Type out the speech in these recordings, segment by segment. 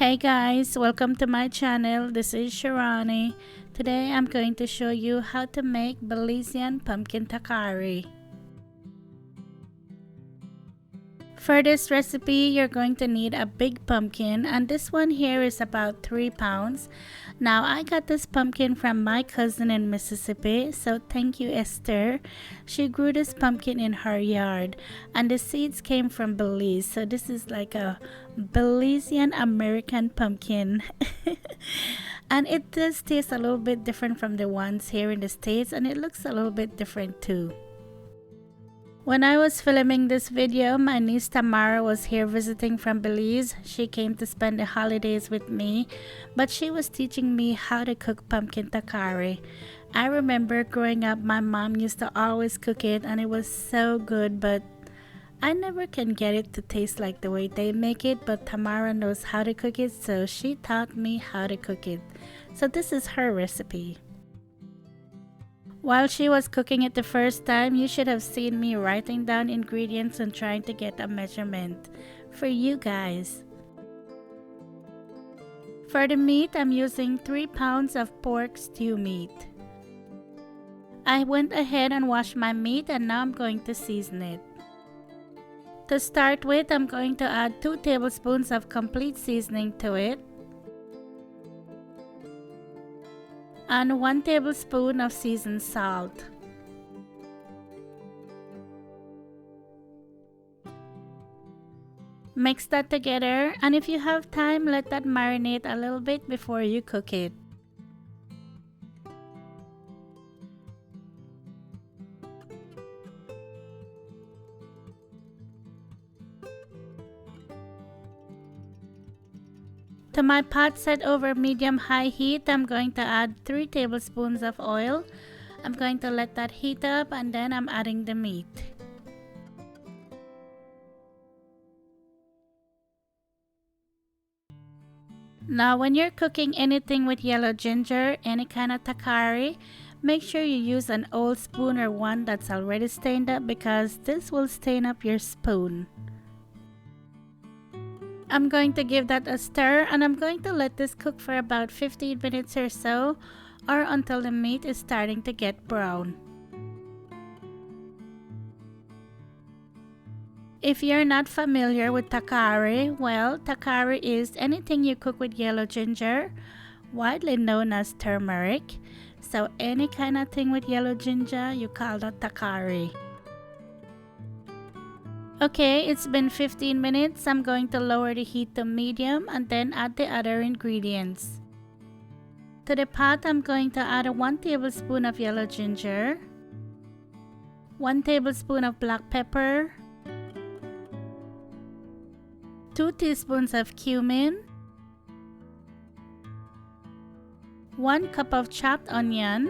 Hey guys, welcome to my channel. This is Shirani. Today I'm going to show you how to make Belizean Pumpkin Tacari. For this recipe, you're going to need a big pumpkin, and this one here is about 3 pounds. Now, I got this pumpkin from my cousin in Mississippi, so thank you, Esther. She grew this pumpkin in her yard, and the seeds came from Belize, so this is like a Belizean American pumpkin. And it does taste a little bit different from the ones here in the States, and it looks a little bit different too. When I was filming this video, my niece Tamara was here visiting from Belize. She came to spend the holidays with me, but she was teaching me how to cook pumpkin takari. I remember growing up, my mom used to always cook it and it was so good, but I never can get it to taste like the way they make it, but Tamara knows how to cook it, so she taught me how to cook it. So this is her recipe. While she was cooking it the first time, you should have seen me writing down ingredients and trying to get a measurement for you guys. For the meat, I'm using 3 pounds of pork stew meat. I went ahead and washed my meat and now I'm going to season it. To start with, I'm going to add 2 tablespoons of complete seasoning to it, and 1 tablespoon of seasoned salt. Mix that together, and if you have time, let that marinate a little bit before you cook it. To my pot set over medium-high heat, I'm going to add 3 tablespoons of oil. I'm going to let that heat up and then I'm adding the meat. Now when you're cooking anything with yellow ginger, any kind of takari, make sure you use an old spoon or one that's already stained up because this will stain up your spoon. I'm going to give that a stir and I'm going to let this cook for about 15 minutes or so, or until the meat is starting to get brown. If you're not familiar with takari, well, takari is anything you cook with yellow ginger, widely known as turmeric. So any kind of thing with yellow ginger, you call that takari. Okay, it's been 15 minutes. I'm going to lower the heat to medium and then add the other ingredients. To the pot, I'm going to add 1 tablespoon of yellow ginger, 1 tablespoon of black pepper, 2 teaspoons of cumin, 1 cup of chopped onion,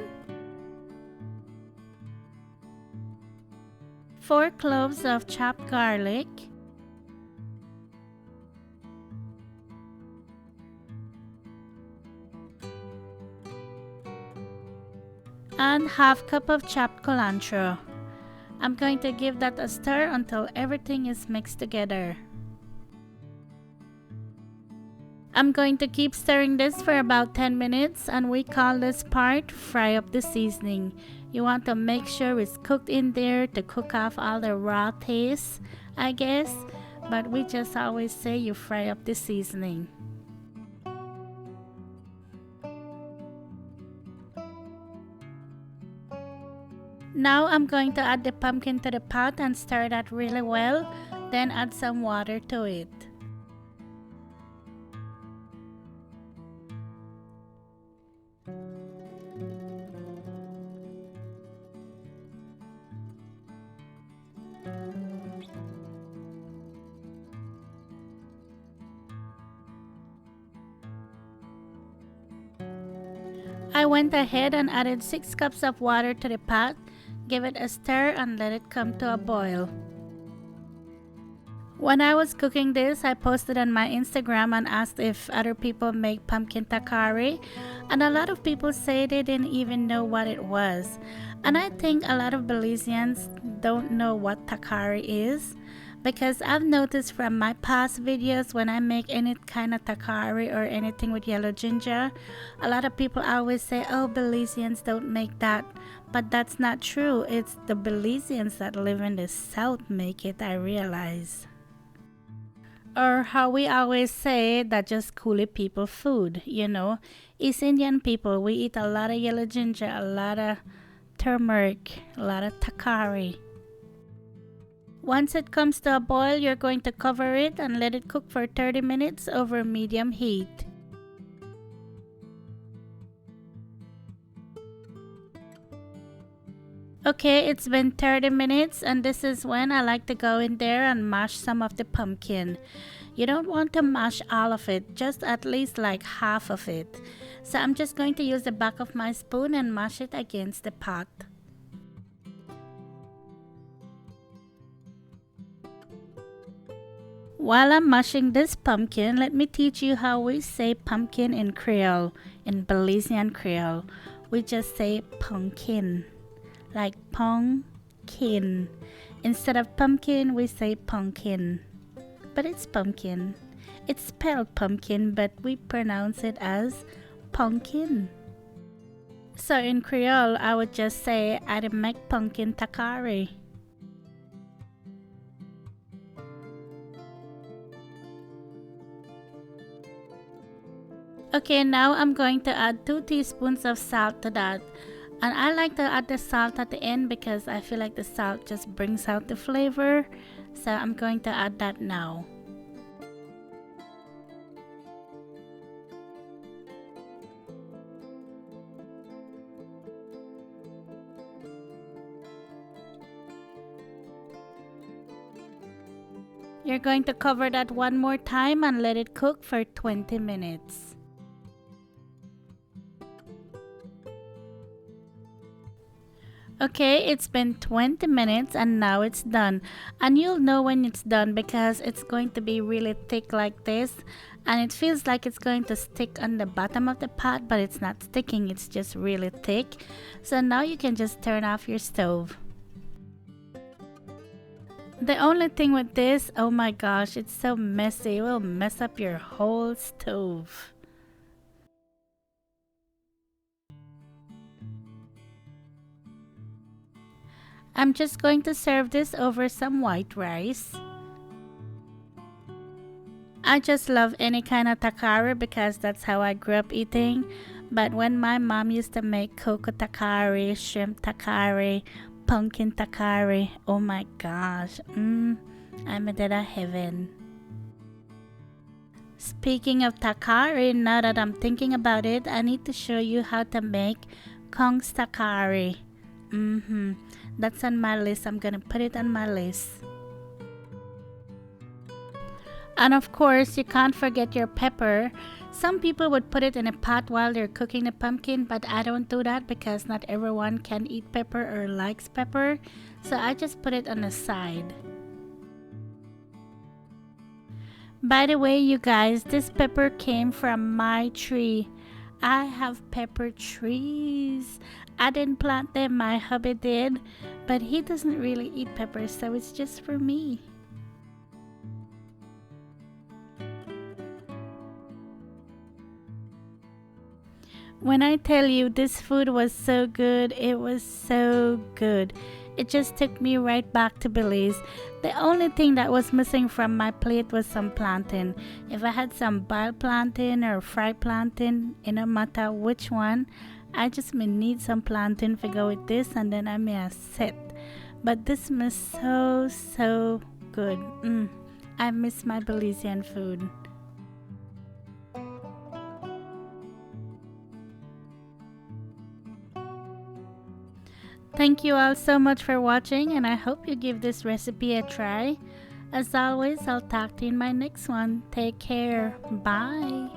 4 cloves of chopped garlic, and half cup of chopped culantro. I'm going to give that a stir until everything is mixed together. I'm going to keep stirring this for about 10 minutes and we call this part fry up the seasoning. You want to make sure it's cooked in there to cook off all the raw taste, I guess, but we just always say you fry up the seasoning. Now I'm going to add the pumpkin to the pot and stir that really well, then add some water to it. I went ahead and added 6 cups of water to the pot, give it a stir and let it come to a boil. When I was cooking this, I posted on my Instagram and asked if other people make pumpkin takari, and a lot of people say they didn't even know what it was. And I think a lot of Belizeans don't know what takari is. Because I've noticed from my past videos when I make any kind of takari or anything with yellow ginger, a lot of people always say, oh, Belizeans don't make that. But that's not true. It's the Belizeans that live in the south make it, I realize. Or how we always say that just coolie people food, you know. East Indian people, we eat a lot of yellow ginger, a lot of turmeric, a lot of takari. Once it comes to a boil, you're going to cover it and let it cook for 30 minutes over medium heat. Okay, it's been 30 minutes and this is when I like to go in there and mash some of the pumpkin. You don't want to mash all of it, just at least like half of it. So I'm just going to use the back of my spoon and mash it against the pot. While I'm mashing this pumpkin, let me teach you how we say pumpkin in Creole, in Belizean Creole. We just say pumpkin. Like pumpkin. Instead of pumpkin, we say pumpkin. But it's pumpkin. It's spelled pumpkin, but we pronounce it as pumpkin. So in Creole, I would just say, I make pumpkin Tacari. Okay, now I'm going to add 2 teaspoons of salt to that. And I like to add the salt at the end because I feel like the salt just brings out the flavor. So I'm going to add that now. You're going to cover that one more time and let it cook for 20 minutes. Okay, it's been 20 minutes and now it's done. And you'll know when it's done because it's going to be really thick like this. And it feels like it's going to stick on the bottom of the pot, but it's not sticking, it's just really thick. So now you can just turn off your stove. The only thing with this, oh my gosh, it's so messy. It will mess up your whole stove. I'm just going to serve this over some white rice. I just love any kind of takari because that's how I grew up eating. But when my mom used to make coco takari, shrimp takari, pumpkin takari, oh my gosh, I'm in that heaven. Speaking of takari, now that I'm thinking about it, I need to show you how to make Kong's takari. That's on my list. I'm gonna put it on my list. And of course, you can't forget your pepper. Some people would put it in a pot while they're cooking the pumpkin, but I don't do that because not everyone can eat pepper or likes pepper. So I just put it on the side. By the way, you guys, this pepper came from my tree. I have pepper trees. I didn't plant them, my hubby did, but he doesn't really eat peppers, so it's just for me. When I tell you this food was so good, it was so good. It just took me right back to Belize. The only thing that was missing from my plate was some plantain. If I had some boiled plantain or fried plantain, it no matter which one, I just may need some plantain to go with this and then I may have set. But this was so good. I miss my Belizean food. Thank you all so much for watching and I hope you give this recipe a try. As always, I'll talk to you in my next one. Take care. Bye.